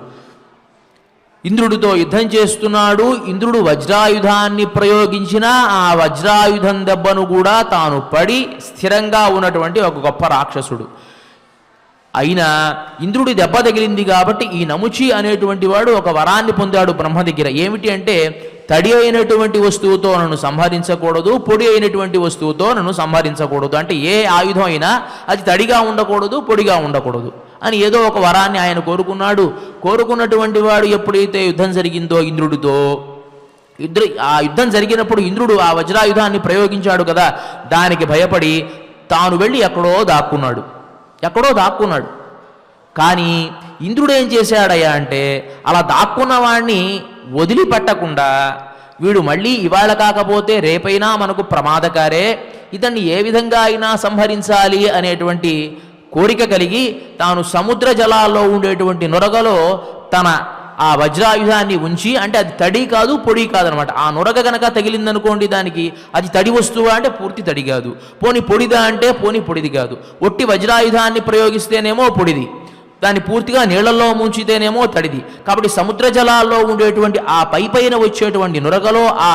ఇంద్రుడితో యుద్ధం చేస్తున్నాడు. ఇంద్రుడు వజ్రాయుధాన్ని ప్రయోగించిన ఆ వజ్రాయుధం దెబ్బను కూడా తాను పడి స్థిరంగా ఉన్నటువంటి ఒక గొప్ప రాక్షసుడు. అయినా ఇంద్రుడి దెబ్బ తగిలింది కాబట్టి ఈ నముచి అనేటువంటి వాడు ఒక వరాన్ని పొందాడు బ్రహ్మ దగ్గర. ఏమిటి అంటే, తడి అయినటువంటి వస్తువుతో నన్ను సంహరించకూడదు, పొడి అయినటువంటి వస్తువుతో నన్ను సంహరించకూడదు. అంటే ఏ ఆయుధం అయినా అది తడిగా ఉండకూడదు, పొడిగా ఉండకూడదు అని ఏదో ఒక వరాన్ని ఆయన కోరుకున్నాడు. కోరుకున్నటువంటి వాడు ఎప్పుడైతే యుద్ధం జరిగిందో ఇంద్రుడితో, ఆ యుద్ధం జరిగినప్పుడు ఇంద్రుడు ఆ వజ్రాయుధాన్ని ప్రయోగించాడు కదా, దానికి భయపడి తాను వెళ్ళి ఎక్కడో దాక్కున్నాడు. కానీ ఇంద్రుడు ఏం చేశాడయ్యా అంటే, అలా దాక్కున్న వాడిని వదిలిపెట్టకుండా వీడు మళ్ళీ ఇవాళ కాకపోతే రేపైనా మనకు ప్రమాదకారే, ఇతన్ని ఏ విధంగా అయినా సంహరించాలి అనేటువంటి కోరిక కలిగి తాను సముద్ర జలాల్లో ఉండేటువంటి నొరగలో తన ఆ వజ్రాయుధాన్ని ఉంచి, అంటే అది తడి కాదు పొడి కాదనమాట. ఆ నొరగ గనక తగిలిందనుకోండి దానికి, అది తడి వస్తువా అంటే పూర్తి తడి కాదు, పోని పొడిదా అంటే పోని పొడిది కాదు. ఒట్టి వజ్రాయుధాన్ని ప్రయోగిస్తేనేమో పొడిది, దాన్ని పూర్తిగా నీళ్లలో ముంచితేనేమో తడిది. కాబట్టి సముద్ర జలాల్లో ఉండేటువంటి ఆ పైన వచ్చేటువంటి నురగలో ఆ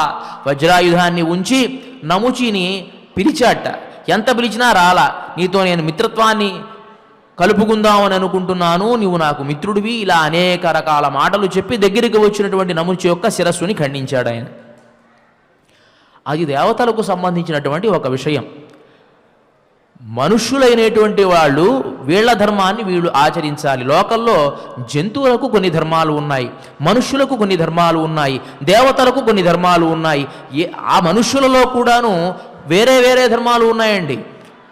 వజ్రాయుధాన్ని ఉంచి నముచిని పిలిచాట. ఎంత పిలిచినా రాలా. నీతో నేను మిత్రత్వాన్ని కలుపుకుందామని అనుకుంటున్నాను, నీవు నాకు మిత్రుడివి, ఇలా అనేక రకాల మాటలు చెప్పి దగ్గరికి వచ్చినటువంటి నముచి యొక్క శిరస్సుని ఖండించాడు ఆయన. అది దేవతలకు సంబంధించినటువంటి ఒక విషయం. మనుష్యులైనటువంటి వాళ్ళు వీళ్ళ ధర్మాన్ని వీళ్ళు ఆచరించాలి. లోకల్లో జంతువులకు కొన్ని ధర్మాలు ఉన్నాయి, మనుష్యులకు కొన్ని ధర్మాలు ఉన్నాయి, దేవతలకు కొన్ని ధర్మాలు ఉన్నాయి. ఆ మనుష్యులలో కూడాను వేరే వేరే ధర్మాలు ఉన్నాయండి.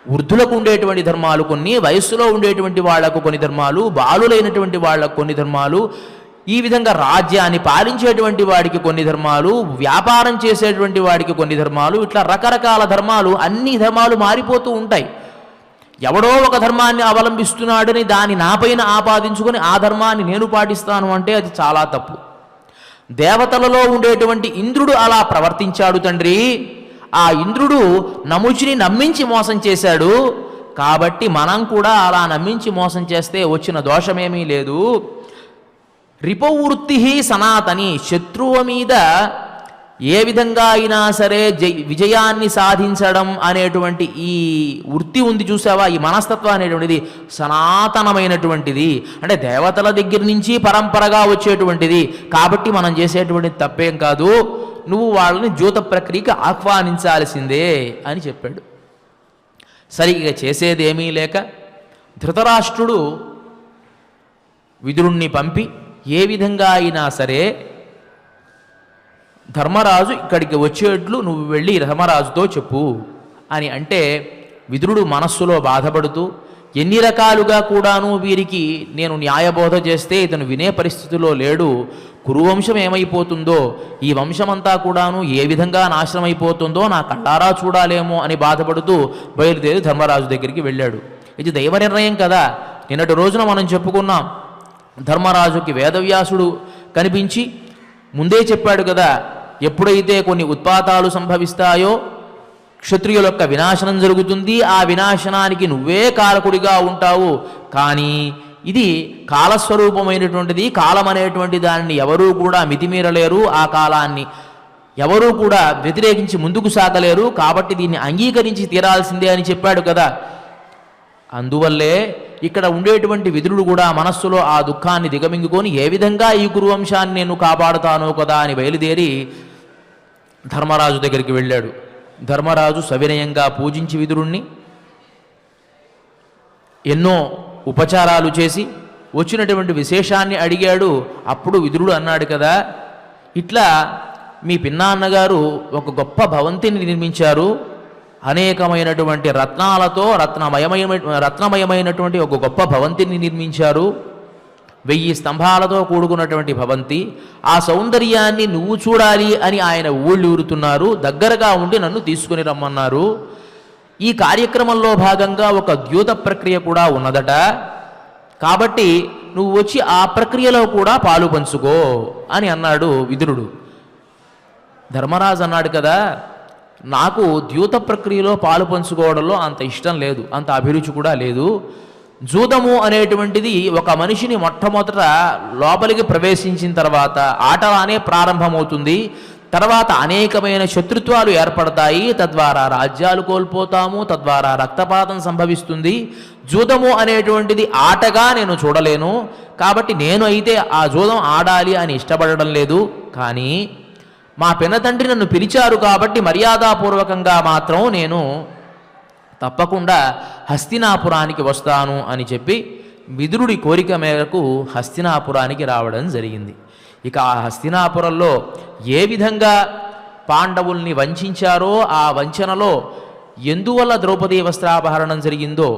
వృద్ధులకు ఉండేటువంటి ధర్మాలు కొన్ని, వయస్సులో ఉండేటువంటి వాళ్లకు కొన్ని ధర్మాలు, బాలులైనటువంటి వాళ్లకు కొన్ని ధర్మాలు, ఈ విధంగా రాజ్యాన్ని పాలించేటువంటి వాడికి కొన్ని ధర్మాలు, వ్యాపారం చేసేటువంటి వాడికి కొన్ని ధర్మాలు, ఇట్లా రకరకాల ధర్మాలు. అన్ని ధర్మాలు మారిపోతూ ఉంటాయి. ఎవడో ఒక ధర్మాన్ని అవలంబిస్తున్నాడని దాన్ని నాపైన ఆపాదించుకొని ఆ ధర్మాన్ని నేను పాటిస్తాను అంటే అది చాలా తప్పు. దేవతలలో ఉండేటువంటి ఇంద్రుడు అలా ప్రవర్తించాడు తండ్రి. ఆ ఇంద్రుడు నముచిని నమ్మించి మోసం చేశాడు. కాబట్టి మనం కూడా అలా నమ్మించి మోసం చేస్తే వచ్చిన దోషమేమీ లేదు. రిపవృత్తి సనాతని, శత్రువు మీద ఏ విధంగా అయినా సరే విజయాన్ని సాధించడం అనేటువంటి ఈ వృత్తి ఉంది చూసావా, ఈ మనస్తత్వం అనేటువంటిది సనాతనమైనటువంటిది. అంటే దేవతల దగ్గర నుంచి పరంపరగా వచ్చేటువంటిది. కాబట్టి మనం చేసేటువంటి తప్పేం కాదు, నువ్వు వాళ్ళని జూత ప్రక్రియకి ఆహ్వానించాల్సిందే అని చెప్పాడు. సరిగ్గా చేసేదేమీ లేక ధృతరాష్ట్రుడు విదురుణ్ణి పంపి ఏ విధంగా అయినా సరే ధర్మరాజు ఇక్కడికి వచ్చేట్లు నువ్వు వెళ్ళి ధర్మరాజుతో చెప్పు అని అంటే, విదురుడు మనస్సులో బాధపడుతూ ఎన్ని రకాలుగా కూడాను వీరికి నేను న్యాయబోధ చేస్తే ఇతను వినే పరిస్థితిలో లేడు, కురువంశం ఏమైపోతుందో, ఈ వంశమంతా కూడాను ఏ విధంగా నాశనం అయిపోతుందో నా కళ్ళారా చూడాలేమో అని బాధపడుతూ బయలుదేరి ధర్మరాజు దగ్గరికి వెళ్ళాడు. ఇది దైవ నిర్ణయం కదా. నిన్నటి రోజున మనం చెప్పుకున్నాం, ధర్మరాజుకి వేదవ్యాసుడు కనిపించి ముందే చెప్పాడు కదా, ఎప్పుడైతే కొన్ని ఉత్పాతాలు సంభవిస్తాయో క్షత్రియుల యొక్క వినాశనం జరుగుతుంది, ఆ వినాశనానికి నువ్వే కారకుడిగా ఉంటావు. కానీ ఇది కాలస్వరూపమైనటువంటిది, కాలం అనేటువంటి దాన్ని ఎవరూ కూడా మితిమీరలేరు, ఆ కాలాన్ని ఎవరూ కూడా వ్యతిరేకించి ముందుకు సాగలేరు, కాబట్టి దీన్ని అంగీకరించి తీరాల్సిందే అని చెప్పాడు కదా. అందువల్లే ఇక్కడ ఉండేటువంటి విదురుడు కూడా మనస్సులో ఆ దుఃఖాన్ని దిగమింగుకొని ఏ విధంగా ఈ కురువంశాన్ని నేను కాపాడుతానో కదా అని బయలుదేరి ధర్మరాజు దగ్గరికి వెళ్ళాడు. ధర్మరాజు సవినయంగా పూజించి విదురుణ్ణి ఎన్నో ఉపచారాలు చేసి వచ్చినటువంటి విశేషాన్ని అడిగాడు. అప్పుడు విదురుడు అన్నాడు కదా, ఇట్లా మీ పిన్నాన్నగారు ఒక గొప్ప భవంతిని నిర్మించారు, అనేకమైనటువంటి రత్నాలతో రత్నమయమైనటువంటి ఒక గొప్ప భవంతిని నిర్మించారు, 1000 స్తంభాలతో కూడుకున్నటువంటి భవంతి. ఆ సౌందర్యాన్ని నువ్వు చూడాలి అని ఆయన ఊళ్ళూరుతున్నారు, దగ్గరగా ఉండి నన్ను తీసుకుని రమ్మన్నారు. ఈ కార్యక్రమంలో భాగంగా ఒక ద్యూత ప్రక్రియ కూడా ఉన్నదట, కాబట్టి నువ్వు వచ్చి ఆ ప్రక్రియలో కూడా పాలు పంచుకో అని అన్నాడు విదురుడు. ధర్మరాజు అన్నాడు కదా, నాకు ద్యూత ప్రక్రియలో పాలు పంచుకోవడంలో అంత ఇష్టం లేదు, అంత అభిరుచి కూడా లేదు. జూదము అనేటువంటిది ఒక మనిషిని మొట్టమొదట లోపలికి ప్రవేశించిన తర్వాత ఆటలానే ప్రారంభమవుతుంది, తర్వాత అనేకమైన శత్రుత్వాలు ఏర్పడతాయి, తద్వారా రాజ్యాలు కోల్పోతాము, తద్వారా రక్తపాతం సంభవిస్తుంది. జూదము అనేటువంటిది ఆటగా నేను చూడలేను, కాబట్టి నేను అయితే ఆ జూదం ఆడాలి అని ఇష్టపడడం లేదు. కానీ మా పినతండ్రి నన్ను పిలిచారు కాబట్టి మర్యాదపూర్వకంగా మాత్రం నేను తప్పకుండా హస్తినాపురానికి వస్తాను అని చెప్పి విదురుడి కోరిక మేరకు హస్తినాపురానికి రావడం జరిగింది. ఇక ఆ హస్తినాపురంలో ఏ విధంగా పాండవుల్ని వంచారో, ఆ వంచనలో ఎందువల్ల ద్రౌపదీ వస్త్రాపహరణం జరిగిందో,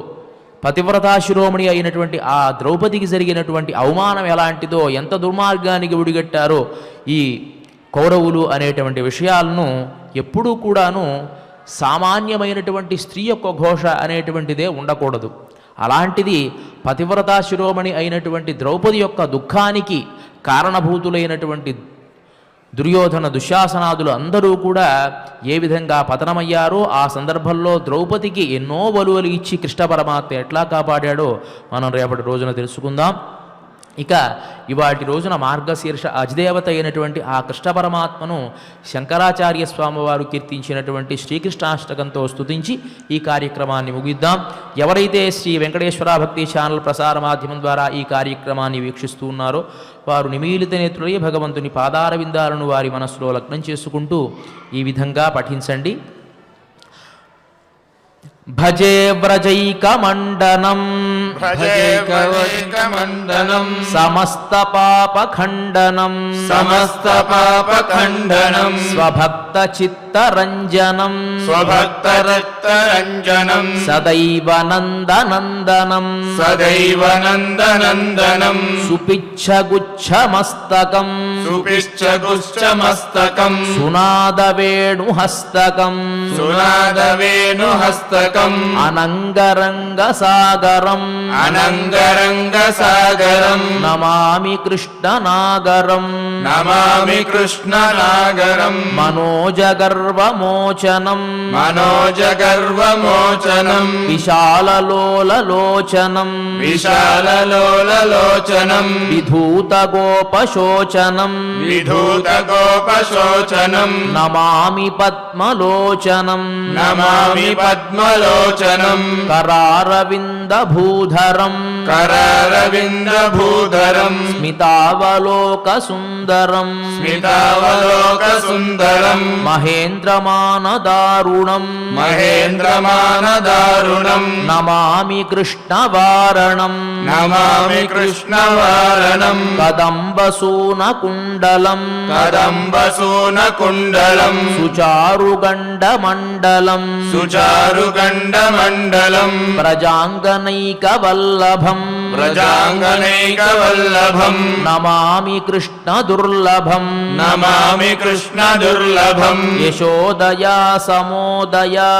పతివ్రతా శిరోమణి అయినటువంటి ఆ ద్రౌపదికి జరిగినటువంటి అవమానం ఎలాంటిదో, ఎంత దుర్మార్గానికి ఉడిగట్టారో ఈ కౌరవులు అనేటువంటి విషయాలను ఎప్పుడూ కూడాను సామాన్యమైనటువంటి స్త్రీ యొక్క ఘోష అనేటువంటిదే ఉండకూడదు. అలాంటిది పతివ్రతా శిరోమణి అయినటువంటి ద్రౌపది యొక్క దుఃఖానికి కారణభూతులైనటువంటి దుర్యోధన దుశ్శాసనాదులు అందరూ కూడా ఏ విధంగా పతనమయ్యారో, ఆ సందర్భంలో ద్రౌపదికి ఎన్నో వలువలు ఇచ్చి కృష్ణ పరమాత్మ ఎట్లా కాపాడాడో మనం రేపటి రోజున తెలుసుకుందాం. ఇక ఇవాటి రోజున మార్గశీర్ష అధిదేవత అయినటువంటి ఆ కృష్ణ పరమాత్మను శంకరాచార్య స్వామి వారు కీర్తించినటువంటి శ్రీకృష్ణాష్టకంతో స్తుతించి ఈ కార్యక్రమాన్ని ముగిద్దాం. ఎవరైతే శ్రీ వెంకటేశ్వర భక్తి ఛానల్ ప్రసార మాధ్యమం ద్వారా ఈ కార్యక్రమాన్ని వీక్షిస్తూ ఉన్నారో వారు నిమీలిత నేత్రులై భగవంతుని పాదార విందాలను వారి మనస్సులో లగ్నం చేసుకుంటూ ఈ విధంగా పఠించండి. భజే వ్రజైకమండనం సమస్త పాపఖండనం స్వభక్త చిత్తరంజనం సదైవ నందనందనం సుపిచ్ఛగుచ్ఛమస్తకం सुपिश्चकुश्च मस्तकम् सुनादवेणुहस्तकम् सुनादवेणुहस्तकम् अनङ्गरङ्गसागरम् अनङ्गरङ्गसागरम् नमामि कृष्णनागरम् नमामि कृष्णनागरम् मनोजगर्वमोचनम् मनोजगर्वमोचनम् विशाललोललोचनम् विशाललोललोचनम् विधूतगोपशोचनम् विधूतगोपशोचनम् नमामि पद्मलोचनम् नमामि पद्मलोचनम् करारविन्दभूधरम् करारविन्दभूधरम् स्मितावलोकसुन्दरम् स्मितावलोकसुन्दरम् महेन्द्रमानदारुणम् महेन्द्रमानदारुणम् नमामि कृष्णवारणम् नमामि कृष्णवारणम् कदम्बसूनकुण्डलम् कदम्बसूनकुण्डलम् सुचारुगण्डमण्डलम् सुचारुगण्डमण्डलम् प्रजाङ्गनैकवल्लभम् प्रजाङ्गनैकवल्लभम् नमामि कृष्णदुर्लभम् नमामि कृष्णदुर्लभम् यशोदया समोदया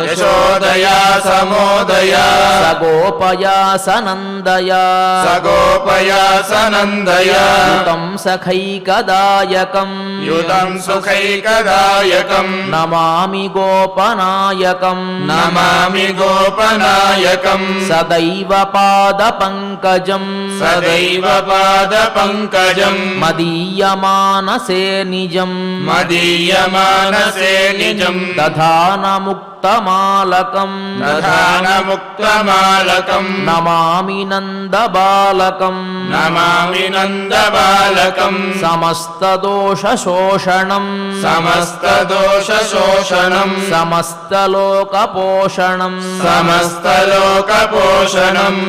यशोदया समोदया सगोपया सनन्दया सगोपया सनन्दया युतं सखैकदायकम् युतं सुखैकदायकम् नमामि गोपनायकम् नमामि गोपनायकम् सदैव पादपङ्कजम् सदैव पादपङ्कजम् मदीयमानसे निजम् मदीयमानसे निजम् दधानमुक्तमालकम् दधानमुक्तमालकम् नमामि नन्दबालकम् नमामि नन्दबालकम् समस्तदोषशोषणम् समस्तदोषशोषणम् समस्तलोकपोषणम् समस्तलोकपोषणम्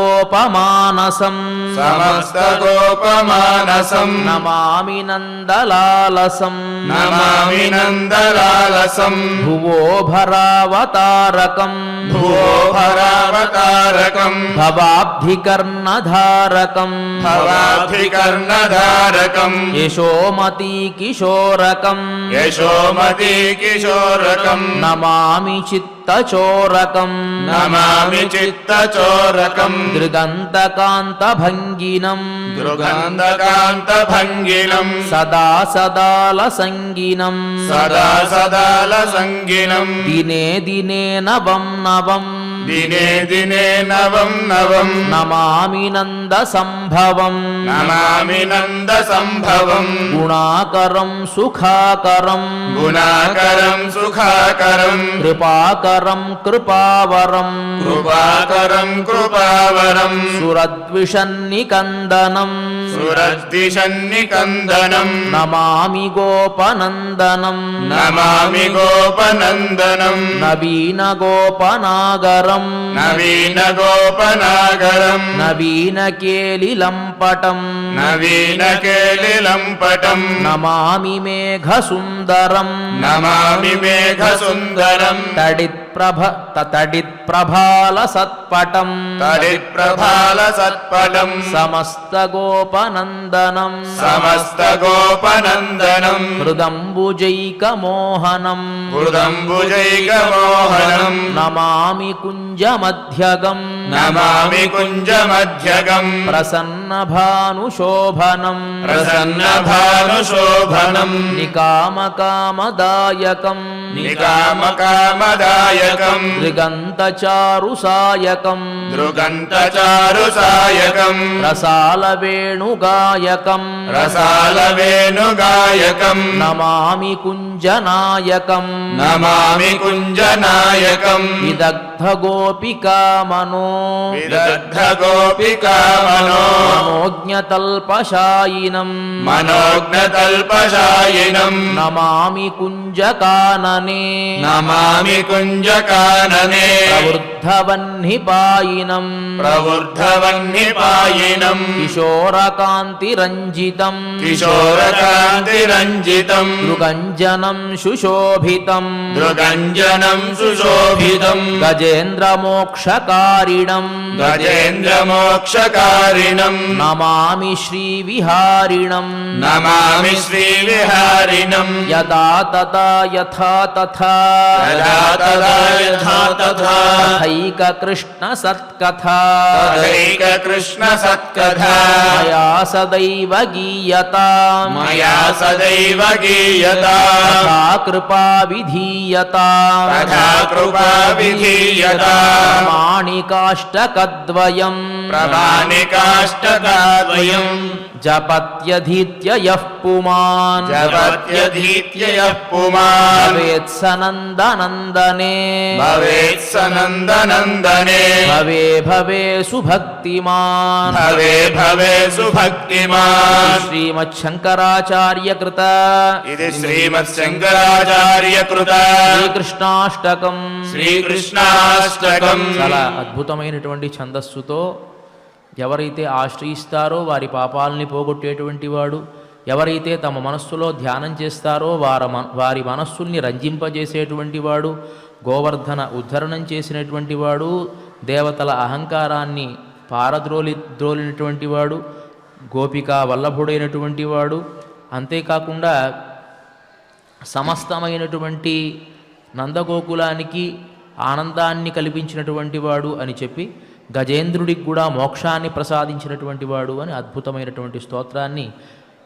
समस्तगोपमानसम् समस्तगोपमानसम् नमामि नन्दलालसम् नमामि नन्दलालसम् भुवो भरावतारकम् भुवो भरावतारकम् भवाब्धिकर्णधारकम् भवाब्धिकर्णधारकम् यशोमती किशोरकम् यशोमती किशोरकम् नमामि चित्तचोरकम् नमामि चित्तचोरकम् दृगन्तकान्तभङ्गिनम् दृगन्धकान्तभङ्गिनम् सदा सदालसङ्गिनम् सदा सदालसङ्गिनम् दिने दिने नवं नवम् दिने दिने नवं नवम् नमामि नन्दसम्भवम् नमामि नन्दसम्भवम् गुणाकरं सुखाकरं गुणाकरम् सुखाकरम् कृपाकरं कृपावरं कृपाकरम् कृपावरम् सुरद्विषन्निकन्दनं सुरद्दिशन्निकन्दनम् नमामि गोपनन्दनं नमामि गोपनन्दनम् नवीनगोपनागरं नवीनगोपनागरम् नवीनकेलिलम्पटं नवीनकेलिलम्पटम् नमामि मेघसुन्दरं नमामि मेघसुन्दरम् तडित्प्रभालसत्पटं तडित्प्रभालसत्पटम् समस्तगोपनन्दनं समस्तगोपनन्दनम् हृदम्बुजैकमोहनं हृदम्बुजैकमोहनम् नमामि कुञ्जमध्यगं नमामि कुञ्जमध्यगम् प्रसन्नभानुशोभनं प्रसन्नभानुशोभनम् निकामकामदायकं निकामकामदायकम् दृगन्तचारुसायकं दृगन्तचारुसायकम् रसालवेणुगायकं रसालवेणुगायकम् नमामि कुञ्जनायकं नमामि कुञ्जनायकम् विदग्धगोपिकामनो विदग्धगोपिकामनो मनोज्ञतल्पशायिनं मनोज्ञतल्पशायिनम् नमामि कुञ्जकाननम् నమామి కుంజకాననే ప్రవృద్ధవన్నిపాయినం ప్రవృద్ధవన్నిపాయినం కిశోరకాంతిరంజితం కిశోరకాంతిరంజితం దృగంజనం సుశోభితం దృగంజనం సుశోభితం గజేంద్రమోక్షకారిణం గజేంద్రమోక్షకారిణం నమామి శ్రీవిహారిణం నమామి శ్రీవిహారిణం యదా తదా యథా తథా యదా తదా యథా తథా తథైక కృష్ణ సత్కథా తథైక కృష్ణ సత్కథా మయా సదైవ గీయతాం మయా సదైవ గీయతాం తథా కృపా విధీయతాం తథా కృపా విధీయతాం ప్రామాణికాష్టకద్వయం ప్రమాణికాష్టకాద్వయం జపత్యధీత్య యః పుమాన్ జపత్యధీత్య యః పుమాన్ భవేత్సనందనందనే భవేత్సనందనందనే భవే భవే సుభక్తిమాన్ భవే భవే సుభక్తిమాన్ శ్రీమచ్చంకరాచార్య కృత ఇది శ్రీమత్శంకరాచార్య కృత శ్రీకృష్ణాష్టకం శ్రీకృష్ణాష్టకం చాలా అద్భుతమైనటువంటి ఛందస్సుతో ఎవరైతే ఆశ్రయిస్తారో వారి పాపాలని పోగొట్టేటువంటి వాడు, ఎవరైతే తమ మనస్సులో ధ్యానం చేస్తారో వారి మనస్సుల్ని రంజింపజేసేటువంటి వాడు, గోవర్ధన ఉద్ధరణం చేసినటువంటి వాడు, దేవతల అహంకారాన్ని ద్రోలినటువంటి వాడు, గోపికా వల్లభుడైనటువంటి వాడు, అంతేకాకుండా సమస్తమైనటువంటి నందగోకులానికి ఆనందాన్ని కల్పించినటువంటి వాడు అని చెప్పి గజేంద్రుడికి కూడా మోక్షాన్ని ప్రసాదించినటువంటి వాడు అని అద్భుతమైనటువంటి స్తోత్రాన్ని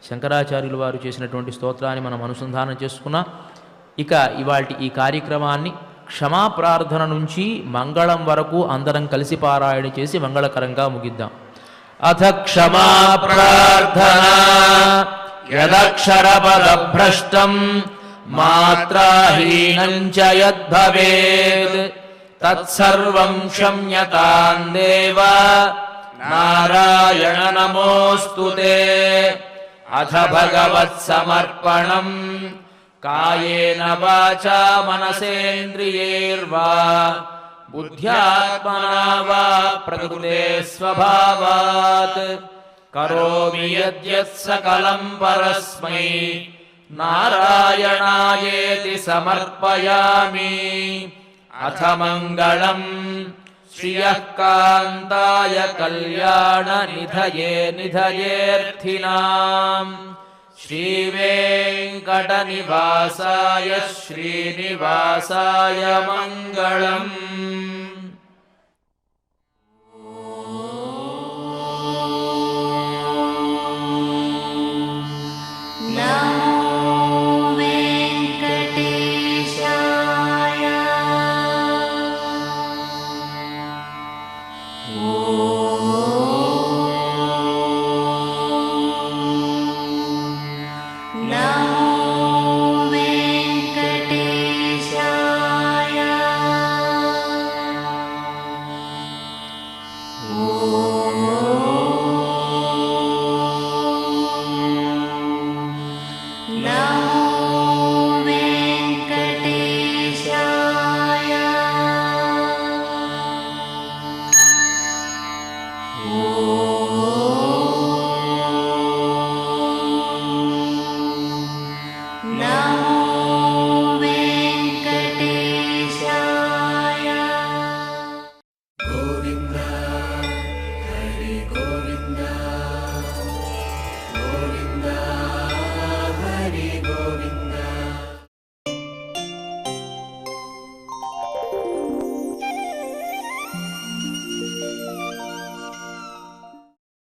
శంకరాచార్యుల వారు చేసినటువంటి స్తోత్రాన్ని మనం అనుసంధానం చేసుకున్నాం. ఇక ఇవాల్టి ఈ కార్యక్రమాన్ని క్షమాప్రార్థన నుంచి మంగళం వరకు అందరం కలిసి పారాయణ చేసి మంగళకరంగా ముగిద్దాం. అథ క్షమా ప్రార్థన యదక్షరపదభ్రష్టం మాత్రాహీనం చ యద్భవేత్ తత్సర్వం క్షమ్యతాం దేవ నారాయణ నమోస్తుతే. అథ భగవత్సమర్పణం కాయేన వాచా మనసేంద్రియైర్వా బుద్ధ్యాత్మనా వా ప్రకృతే స్వభావాత్ కరోమి యద్యత్ సకలం పరస్మై నారాయణాయేతి సమర్పయామి. అథ మంగళం శ్రియః కాంతాయ కళ్యాణ నిధయే నిధయేర్థినాం శ్రీవేంకటనివాసాయ శ్రీనివాసాయ మంగళం.